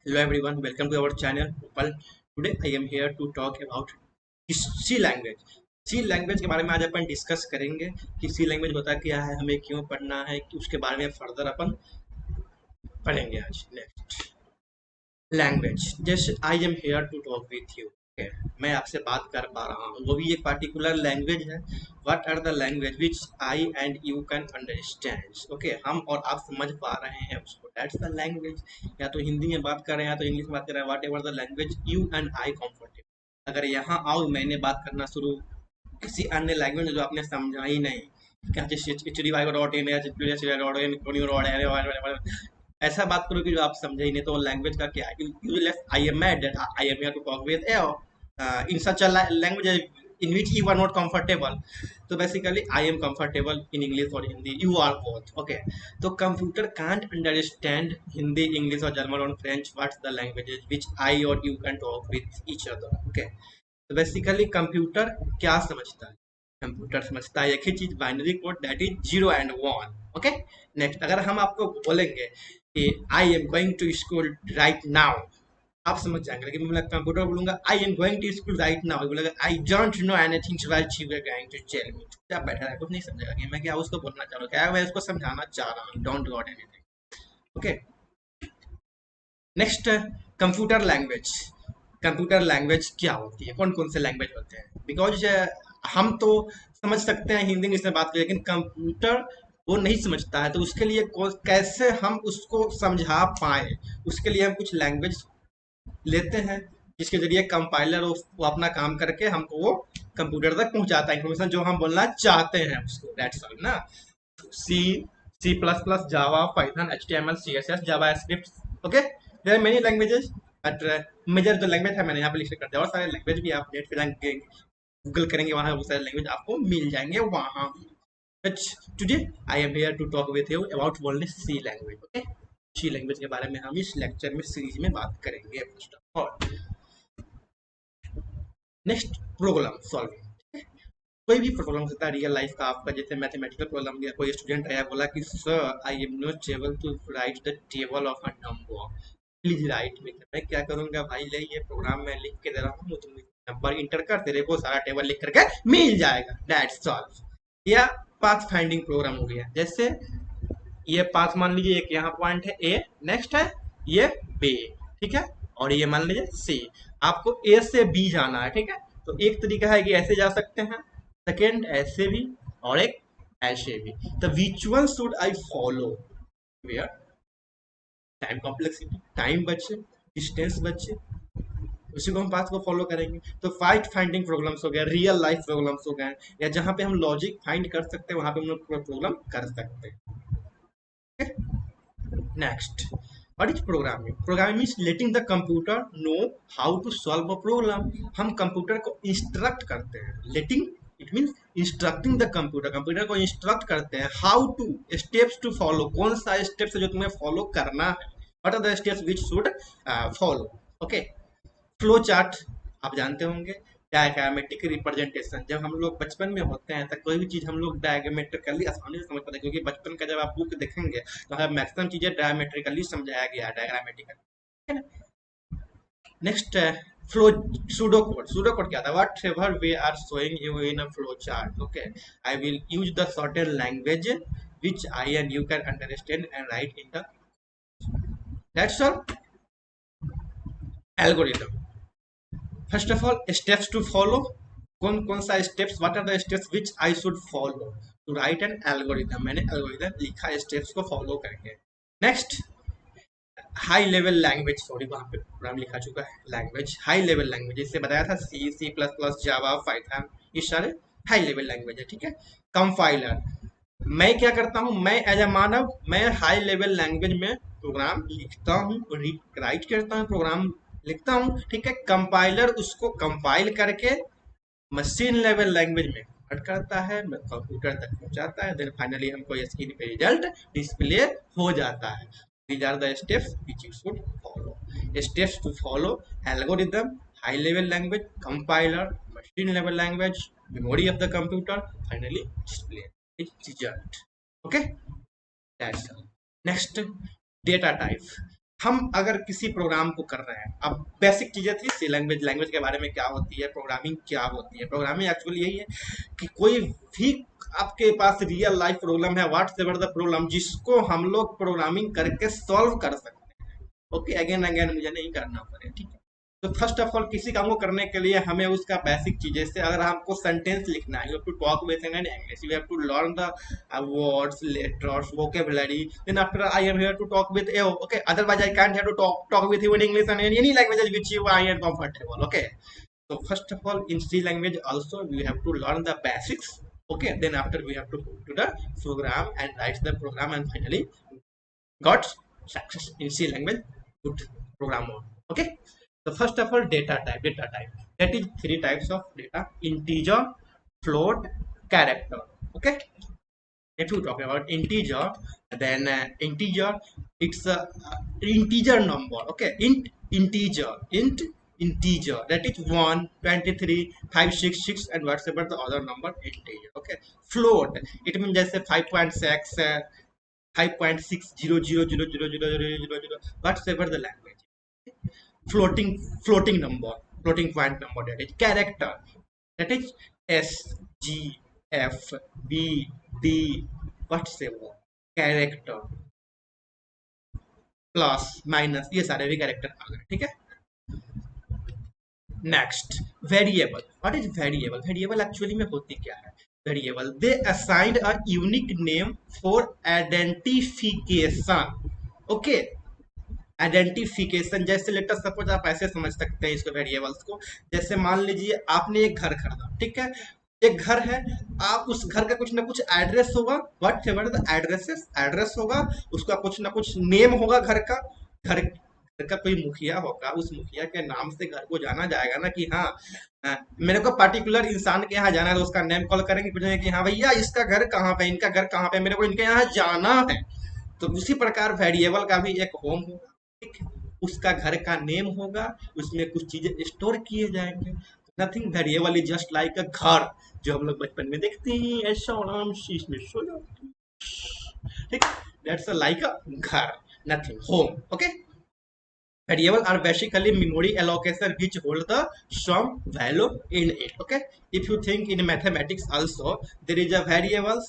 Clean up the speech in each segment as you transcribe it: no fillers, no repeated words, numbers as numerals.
Hello everyone, welcome to our channel Upal. Today I am here to talk about C language. C language के बारे में आज अपन discuss करेंगे कि सी language होता क्या है, हमें क्यों पढ़ना है, कि उसके बारे में फर्दर अपन पढ़ेंगे आज। नेक्स्ट लैंग्वेज, जैसे I am here to talk with you. मैं आपसे बात कर पा रहा हूँ, वो भी एक पार्टिकुलर लैंग्वेज है। What are the language which I and you can understand. Okay, हम और आप समझ पा रहे हैं उसको, दैट्स द लैंग्वेज। या तो हिंदी में बात कर रहे हैं या तो इंग्लिश में बात कर रहे हैं, what ever the language you and I comfortable. अगर यहाँ आओ मैंने बात करना शुरू किसी अन्य लैंग्वेज जो आपने समझा ही नहीं, क्या चिड़ी वाई डॉट इन या चिड़ी डॉट इन, ऐसा बात करो कि जो आप समझे ही नहीं, तो लैंग्वेज का क्या है। Useless I am mad that I am here to talk with in such a language in which you are not comfortable. तो basically I am comfortable in English और Hindi, you are both. Okay, तो computer can't understand Hindi, English और German और French. What's the languages which I और you can talk with each other. Okay, तो basically computer क्या समझता है? कंप्यूटर समझता है एक ही चीज, binary code, that is 0 and 1। Okay, next अगर हम आपको बोलेंगे कि I am going to school right now, आप समझ जाएंगे। लेकिन मैं कंप्यूटर बोलूंगा I am going to school right now, बोलेगा I don't know anything what you are going to tell me. चुपचाप बैठा है, कुछ नहीं समझेगा कि मैं क्या उसको बोलना चाह रहा हूँ, क्या मैं उसको समझाना चाह रहा हूँ। Don't got anything. Okay, next computer language. Computer language क्या होती है, कौन कौन से लैंग्वेज होते हैं? बिकॉज हम तो समझ सकते हैं हिंदी इंग्लिश में बात करें, लेकिन कंप्यूटर वो नहीं समझता है। तो उसके लिए कैसे हम उसको समझा पाए, उसके लिए हम कुछ लैंग्वेज लेते हैं जिसके जरिए कंपाइलर वो अपना काम करके हमको वो कंप्यूटर तक पहुंचाता है इंफॉर्मेशन जो हम बोलना चाहते हैं उसको। दैट्स ऑल ना। C, C plus plus, Java, Python, HTML, CSS, JavaScript. Okay, there are many languages, but major जो लैंग्वेज है मैंने यहाँ पे लिस्ट कर दिया। और सारे लैंग्वेज भी आप नेट पे गूगल करेंगे, वहां बहुत सारे लैंग्वेज आपको मिल जाएंगे वहां। But today I am here to talk with you about only C language. Okay, C language के बारे में हम इस लेक्चर में सीरीज में बात करेंगे। First of all, next problem solving. कोई भी प्रॉब्लम हो सकता है रियल लाइफ का आपका, जैसे मैथमेटिकल प्रॉब्लम दिया, कोई स्टूडेंट आया बोला कि sir I am not able to write the table of a number, please write me. मैं क्या करूंगा भाई, ले ये प्रोग्राम मैं लिख के दे रहा हूँ, तुम नंबर इंटर कर, तेरे को सारा टेबल लिख करके मिल जाएगा, दैट्स ऑल। या पाथ फाइंडिंग प्रोग्राम हो गया, जैसे ये पाथ मान लीजिए, एक यहाँ पॉइंट है ए, नेक्स्ट है ये बी, ठीक है, और ये मान लीजिए सी। आपको ए से बी जाना है, ठीक है। तो एक तरीका है कि ऐसे जा सकते हैं, सेकेंड ऐसे भी, और एक ऐसे भी। तो which one should I follow, where time complexity, time बचे, डिस्टेंस बचे, उसी को हम पाथ को फॉलो करेंगे। तो फाइट फाइंडिंग प्रॉब्लम्स हो गया, रियल लाइफ प्रॉब्लम्स हो गए, या जहाँ पे हम लॉजिक फाइंड कर सकते हैं वहां पे हम लोग प्रॉब्लम कर सकते हैं। Next, what is programming? Programming means letting the computer know how to solve a problem. हम कंप्यूटर को इंस्ट्रक्ट करते हैं। letting it means instructing the computer, computer को इंस्ट्रक्ट करते हैं how to, steps to follow, कौन सा स्टेप्स है जो तुम्हें फॉलो करना है, what are the steps which should follow. okay, flow chart आप जानते होंगे, डायग्रामेटिक रिप्रेजेंटेशन। जब हम लोग बचपन में होते हैं तो कोई भी चीज हम लोग डायग्रामेट्रिकली आसानी से समझ पाते हैं, क्योंकि बचपन का जब आप बुक देखेंगे तो हमें मैक्सिमम चीजें डायग्रामेट्रिकली समझाया गया है, diagrammatically. Next, flow pseudo code. Pseudo code क्या था? Whatever we are showing you in a flow chart, okay, I will use the certain language which I and you can understand and write in the, that's all. Algorithm, first of all steps to follow, कौन कौन सा steps, what are the steps which I should follow to write an algorithm. मैंने algorithm लिखा steps को follow करके। Next, high level language, sorry वहां पे programme लिखा चुका है। लैंग्वेज, हाई लेवल लैंग्वेज, जैसे बताया था सी, C plus plus, Java, Python, ये सारे हाई लेवल लैंग्वेज है, ठीक है। कंपाइलर, मैं क्या करता हूँ, मैं एज अ मानव मैं हाई लेवल लैंग्वेज में प्रोग्राम लिखता हूँ, राइट करता हूँ, प्रोग्राम लिखता हूँ, ठीक है। कंपाइलर उसको कंपाइल करके मशीन लेवल लैंग्वेज में कन्वर्ट करता है, कंप्यूटर तक पहुंचाता है, देन फाइनली हमको स्क्रीन पे रिजल्ट डिस्प्ले हो जाता है। These are the steps which you should follow. Steps to follow: algorithm, high level language, compiler, machine level language, memory of the computer, finally display result. Okay, that's all. Next, data type. हम अगर किसी programme को कर रहे हैं, अब basic चीजें थी सी लैंग्वेज, लैंग्वेज के बारे में क्या होती है, प्रोग्रामिंग क्या होती है। प्रोग्रामिंग एक्चुअली यही है कि कोई भी आपके पास रियल लाइफ प्रॉब्लम है, व्हाट्स एवर द प्रॉब्लम, जिसको हम लोग प्रोग्रामिंग करके सॉल्व कर सकते हैं। ओके, अगेन अगेन मुझे नहीं करना पड़े, ठीक है। तो फर्स्ट ऑफ ऑल किसी काम को करने के लिए हमें उसका बेसिक चीजें से, अगर हमको सेंटेंस लिखना है, you have to talk with in English, you have to learn the words, letters, vocabulary, then after I am here to talk with you, okay, otherwise I can't have to talk with you in English and in any language which you I am comfortable, okay. So first of all in C language also we have to learn the basics, okay, then after we have to go to the program and write the program and finally got success in C language, good programmer. Okay. So first of all, data type. Data type. That is three types of data: integer, float, character. Okay. If you talk about integer, then integer, it's a integer number. Okay. Integer. That is 1, 23, 566, and whatever the other number integer. Okay. Float. It means just 5.6. 5.6000000 whatever the language. Floating number, floating point number, that is character, that is S, G, F, B, D, whatever character, plus minus, ये सारे भी character आ गए, ठीक है। Next, variable. What is variable? Variable actually में होती क्या है? Variable, they assigned a unique name for identification. Okay, identification, जैसे लेटर सपोज आप ऐसे समझ सकते हैं इसको वेरिएबल्स को, जैसे मान लीजिए आपने एक घर खरीदा, ठीक है, एक घर है, आप उस घर का कुछ ना कुछ एड्रेस होगा, व्हाट एवर द एड्रेस होगा, उसका कुछ ना कुछ नेम होगा घर का, घर का कोई मुखिया होगा, उस मुखिया के नाम से घर को जाना जाएगा ना, कि हाँ मेरे को पर्टिकुलर इंसान के यहाँ जाना है, तो उसका नेम कॉल करेंगे, पूछेंगे कि हाँ भैया इसका घर कहाँ पे, इनका घर कहाँ पे, मेरे को इनके यहाँ जाना है। तो उसी प्रकार वेरिएबल का भी एक होम होगा, ठीक है, उसका घर का नेम होगा, उसमें कुछ चीजें स्टोर किए जाएंगे। Nothing, variable is just like अ घर, जो हम लोग बचपन में देखते हैं, ऐसा आराम से इसमें सो जाओ, ठीक है, दैट्स लाइक अ घर, nothing, home. Okay, variable are basically memory allocation which hold the some value in it. Okay, if you think in mathematics also there is a variables,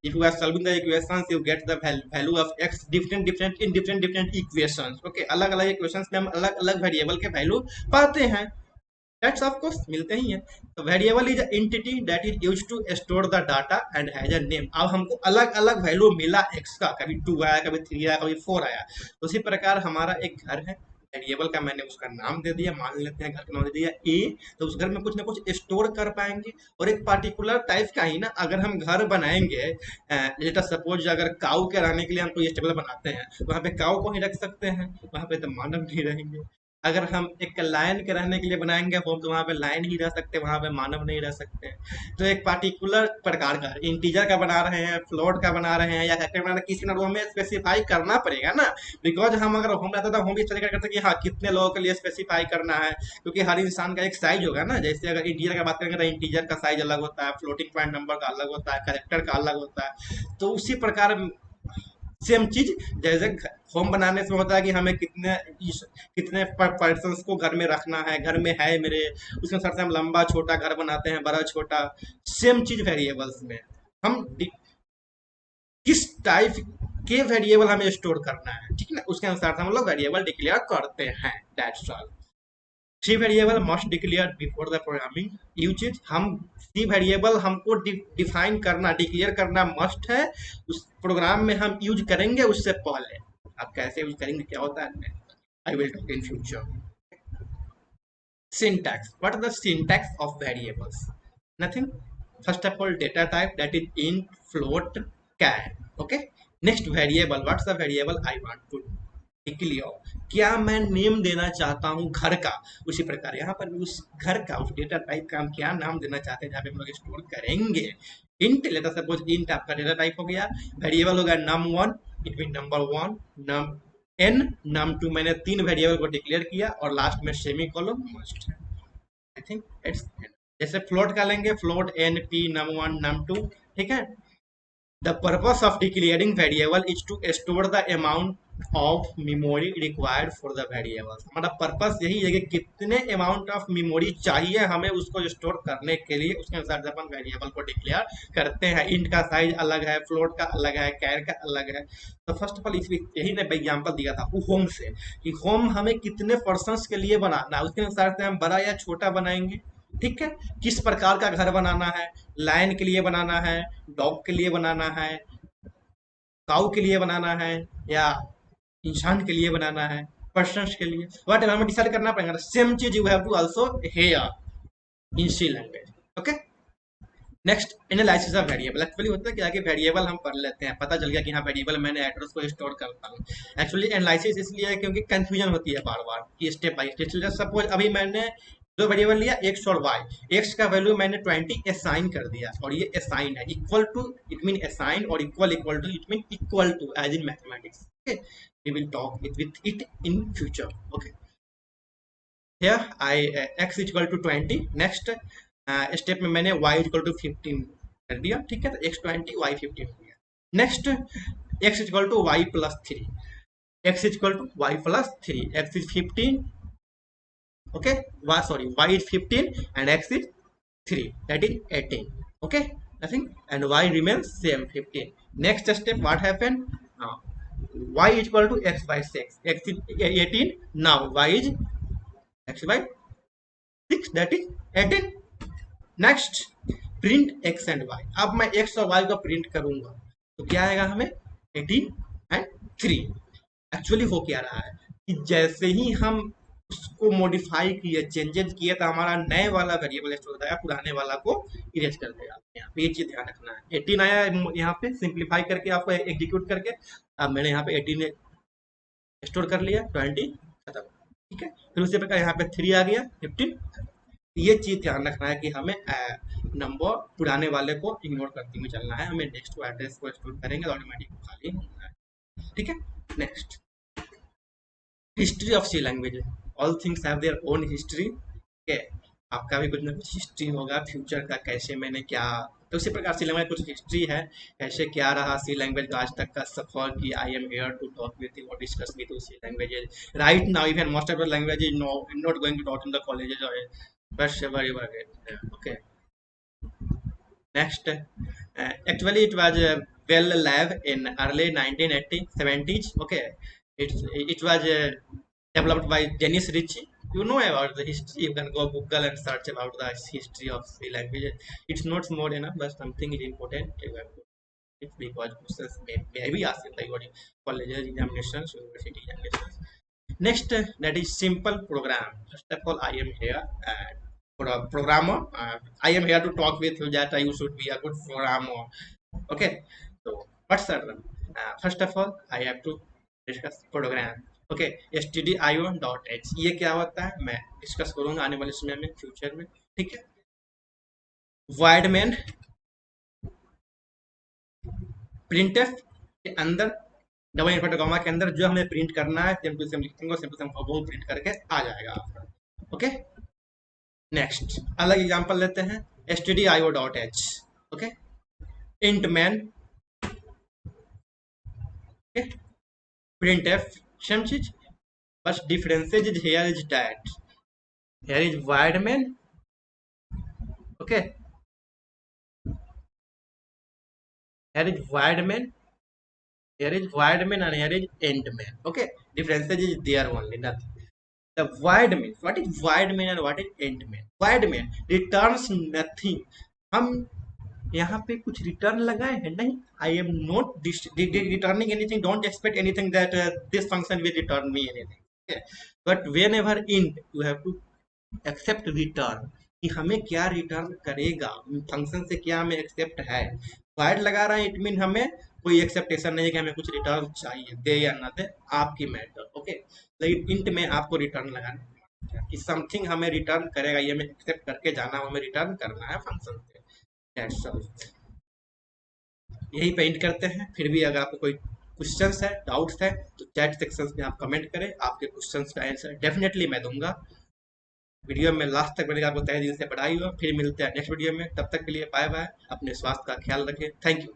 if you are solving the equations you get the value of x different in different equations. Okay, अलग अलग equations में हम अलग अलग variable के value पाते हैं, that's of course मिलते ही हैं। तो variable is entity that is used to store the data and has a name. अब हमको अलग अलग वैल्यू मिला एक्स का, कभी 2 आया, कभी 3 आया, कभी 4 आया, तो उसी प्रकार हमारा एक घर है, वेरिएबल का मैंने उसका नाम दे दिया, मान लेते हैं घर का नाम दे दिया ए, तो उस घर में कुछ ना कुछ स्टोर कर पाएंगे। और एक पार्टिकुलर टाइप का ही ना, अगर हम घर बनाएंगे, लेट सपोज अगर काऊ के रहने के लिए हम कोई टेबल बनाते हैं, वहां पे काऊ को ही रख सकते हैं, वहां पे तो मानव नहीं रहेंगे। अगर हम एक लायन के रहने के लिए बनाएंगे होम, तो वहां पे लायन ही रह सकते हैं, वहां पे मानव नहीं रह सकते हैं। तो एक पार्टिकुलर प्रकार का इंटीजर का बना रहे हैं, फ्लोट का बना रहे हैं, या कैरेक्टर बना रहे हैं, किसी ना हमें स्पेसिफाई करना पड़ेगा ना, बिकॉज हम अगर होम रहता था, होम इस तरीके करते कि हाँ कितने लोगों के लिए स्पेसिफाई करना है, क्योंकि हर इंसान का एक साइज होगा ना। जैसे अगर इंटीजर का बात करेंगे तो इंटीजर का साइज अलग होता है, फ्लोटिंग पॉइंट नंबर का अलग होता है, कैरेक्टर का अलग होता है। तो उसी प्रकार सेम चीज, जैसे होम बनाने से होता है कि हमें कितने पर्सन को घर में रखना है, घर में है मेरे, उसके अनुसार से हम लंबा छोटा घर बनाते हैं, बड़ा छोटा। सेम चीज वेरिएबल्स में, हम किस टाइप के वेरिएबल हमें स्टोर करना है, ठीक है ना, उसके अनुसार से हम लोग वेरिएबल डिक्लेयर करते हैं, that's all. C variable must declare before the programming usages. हम सी वेरिएबल हमको डिफाइन करना, डिक्लेयर करना मस्ट है, उस प्रोग्राम में हम यूज करेंगे उससे पहले। आप कैसे यूज करेंगे, क्या होता है, I will talk in future. Syntax. What are the syntax of variables? Nothing. First of all, data type, that is int, float, char. Okay. Next, variable. What's the variable I want to declare? क्या मैं name देना चाहता हूँ घर का, उसी प्रकार यहाँ पर भी उस घर का, उस डेटा टाइप का हम क्या नाम देना चाहते हैं, जहाँ पे हम लोग स्टोर करेंगे। इंट लेता सपोज, इंट आपका डेटा टाइप हो गया, वेरिएबल होगा num1, it mean number 1, num n, num2, मैंने 3 वेरिएबल को डिक्लेयर किया, और लास्ट में सेमी कॉलम मस्ट है। आई थिंक इट्स, जैसे फ्लोट का लेंगे, float n p num1 num2, ठीक है। The purpose of declaring variable is to store the amount of memory required for the variables. हमारा पर्पस यही है कि कितने अमाउंट ऑफ मेमोरी चाहिए हमें उसको स्टोर करने के लिए, उसके अनुसार से अपन वेरिएबल को डिक्लेयर करते हैं। इंट का साइज अलग है, फ्लोट का अलग है, कैर का अलग है। तो फर्स्ट ऑफ ऑल इसमें यही ने एग्जांपल दिया था होम से कि होम हमें कितने पर्सन्स के लिए बनाना है, उसके अनुसार से हम बड़ा या छोटा बनाएंगे। ठीक है, किस प्रकार का घर बनाना है, लायन के लिए बनाना है, डॉग के लिए बनाना है, काऊ के लिए बनाना है, या इंसान के लिए बनाना है, पर्सन्स के लिए, वट हमें डिसाइड करना पड़ेगा। सेम चीज you have to also here in C language. Okay, next analysis of variable. Actually होता है क्या कि वेरिएबल हम पढ़ लेते हैं, पता चल गया कि हाँ वेरिएबल मैंने एड्रेस को स्टोर करता हूँ। एक्चुअली एनालिसिस इसलिए है क्योंकि कंफ्यूजन होती है बार बार कि स्टेप बाय स्टेप। सपोज अभी मैंने दो वेरिएबल लिया, एक्स और वाई। एक्स का वैल्यू मैंने 20 असाइन कर दिया, और ये असाइन है, equal to it mean assign, और equal equal to it mean equal to, as in mathematics. Okay, we will talk with it in future. Okay, here I x equal to 20। Next step में मैंने y equal to 15 कर दिया। ठीक है, तो x 20 y 15 हो गया। Next x equal to y plus 3, x equal to y plus 3, x is 15। Okay, y sorry y is 15 and x is 3, that is 18. Okay, nothing, and y remains same 15. Next step, what happened? uh, y equal to x by 6, x is 18, now y is x by 6, that is 18. Next, print x and y. अब मैं x और Y का print करूंगा तो क्या आएगा हमें? 18 and 3। Actually हो क्या रहा है कि जैसे ही हम उसको मॉडिफाई किए, चेंजेस किए, तो हमारा नए वाला वेरिएबल स्टोर होता है, पुराने वाला को इरेज कर देगा। यहाँ पे ये चीज ध्यान रखना है। 18 आया यहाँ पे सिंप्लीफाई करके, आपको एग्जीक्यूट करके। अब मैंने यहाँ पे 18 स्टोर कर लिया, 20 खत्म। ठीक है, फिर उसी प्रकार यहाँ पे 3 आ गया, 15। ये चीज ध्यान रखना है कि हमें नंबर पुराने वाले को इग्नोर करते हुए चलना है। हमें नेक्स्ट को एड्रेस को स्टोर करेंगे तो ऑटोमेटिक खाली होना है। ठीक है, next, history of C language. All things have their own history. Okay, आपका भी कुछ ना कुछ हिस्ट्री होगा फ्यूचर का, कैसे मैंने क्या। तो उसी प्रकार सी लैंग्वेज कुछ हिस्ट्री है, कैसे क्या रहा सी लैंग्वेज का आज तक का सफर, कि I am here to talk with you और discuss with C languages right now. Even most of the languages not going to talk in the colleges और बस very. Okay, next, actually it was Bell Lab in early 1970s. Okay, it was developed by Dennis Ritchie. You know about the history, you can go Google and search about the history of C language. It's not more enough, but something is important. You have to, it's because questions may be asked in the college examinations, university examinations. Next, that is simple program. First of all, I am here for a programmer. I am here to talk with you that you should be a good programmer. Okay, so what's that? First of all, I have to discuss program. Okay, stdio.h ये क्या होता है मैं discuss करूंगा आने वाले समय में, फ्यूचर में। ठीक है, वाइड मैन प्रिंटफ के अंदर, डबल इन्वर्टेड कॉमा के अंदर जो हमें प्रिंट करना है, सेम टू सेम लिखेंगे, सेम टू सेम वो प्रिंट करके आ जाएगा आपका। ओके, नेक्स्ट अलग एग्जांपल लेते हैं, stdio.h। Okay, int man, printf, same चीज, बस differences is here is that here is wide main, okay, here is wide main, here is wide main, and here is end main. Okay, differences is there only, nothing. The wide main, what is wide main and what is end main? Wide main returns nothing. हम यहाँ पे कुछ return लगाए हैं नहीं, I am not returning anything, don't expect anything that this function will return me anything. But whenever int you have to accept return, कि हमें क्या रिटर्न करेगा, फंक्शन से क्या हमें एक्सेप्ट है। वाइड लगा रहा है, इट मीन हमें कोई एक्सेप्टेशन नहीं है कि हमें कुछ रिटर्न चाहिए, दे या ना दे आपकी मैटर। ओके, लेकिन इंट में आपको रिटर्न लगाना कि समथिंग हमें रिटर्न करेगा, ये हमें एक्सेप्ट करके जाना, हमें रिटर्न करना है फंक्शन से। यही पेंट करते हैं। फिर भी अगर आपको कोई क्वेश्चंस है, डाउट्स है, तो चैट सेक्शन में आप कमेंट करें, आपके क्वेश्चंस का आंसर डेफिनेटली मैं दूंगा। वीडियो में लास्ट तक मैंने आपको तहे दिल से बधाई हो। फिर मिलते हैं नेक्स्ट वीडियो में, तब तक के लिए बाय बाय, अपने स्वास्थ्य का ख्याल रखें। Thank you.